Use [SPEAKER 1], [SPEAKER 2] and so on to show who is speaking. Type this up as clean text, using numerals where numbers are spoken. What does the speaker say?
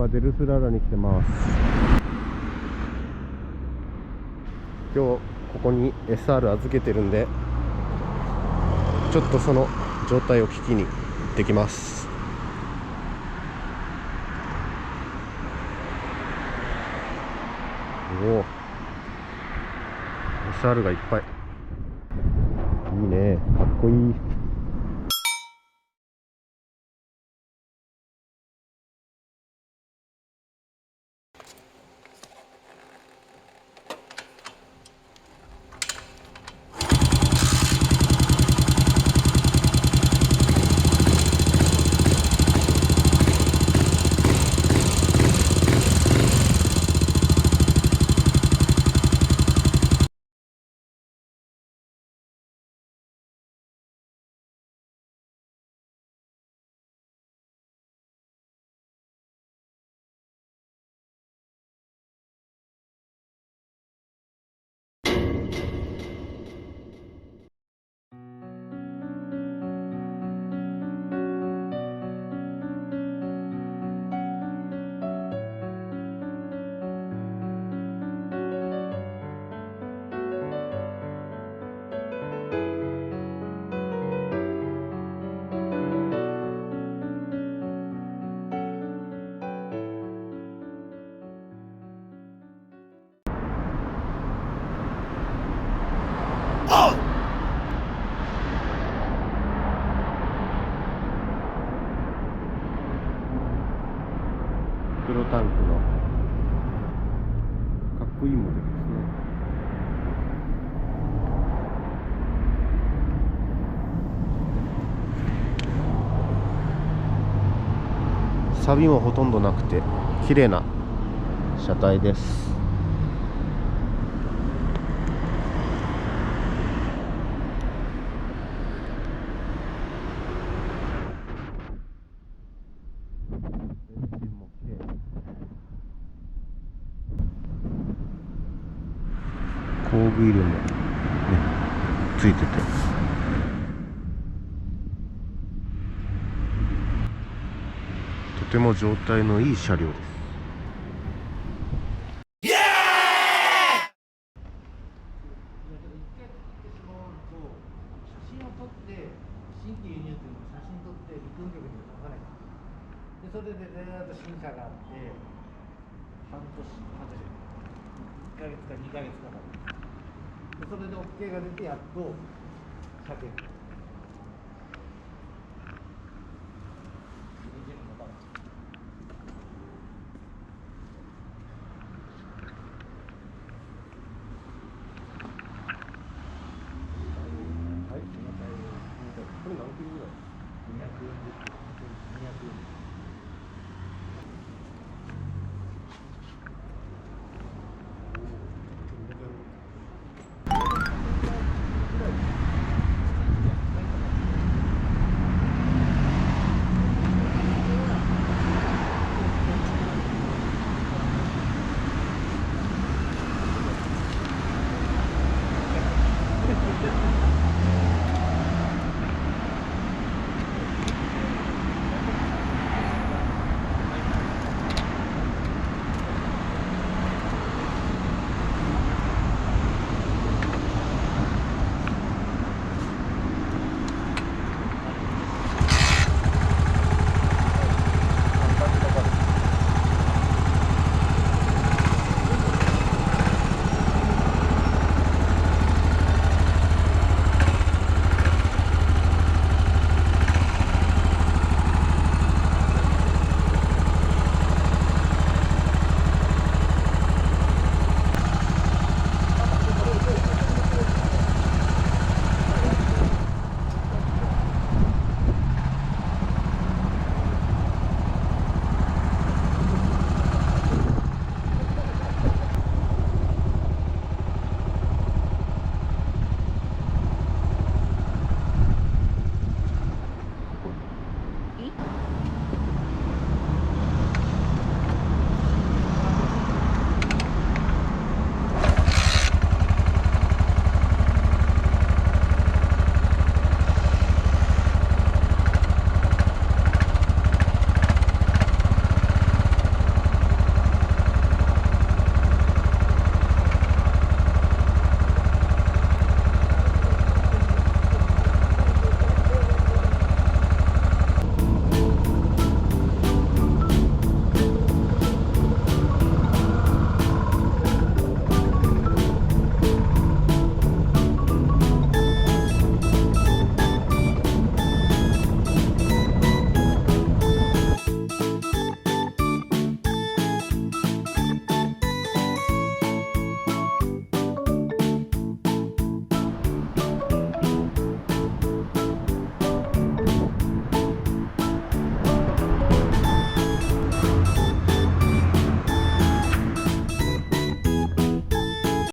[SPEAKER 1] はデルスラーラに来てます。今日ここに SR 預けてるんで、ちょっとその状態を聞きに行ってきます。おお、SR がいっぱい。いいね、かっこいい。黒タンクのかっこいいモデルですね。錆もほとんどなくて綺麗な車体です。工具入れもねついてて、とても状態のいい車両です。
[SPEAKER 2] 新規輸入というのを写真撮って陸運局に書かないと。でそれでずっと審査があって半年1ヶ月か2ヶ月かかる。でそれで OK が出てやっと車検。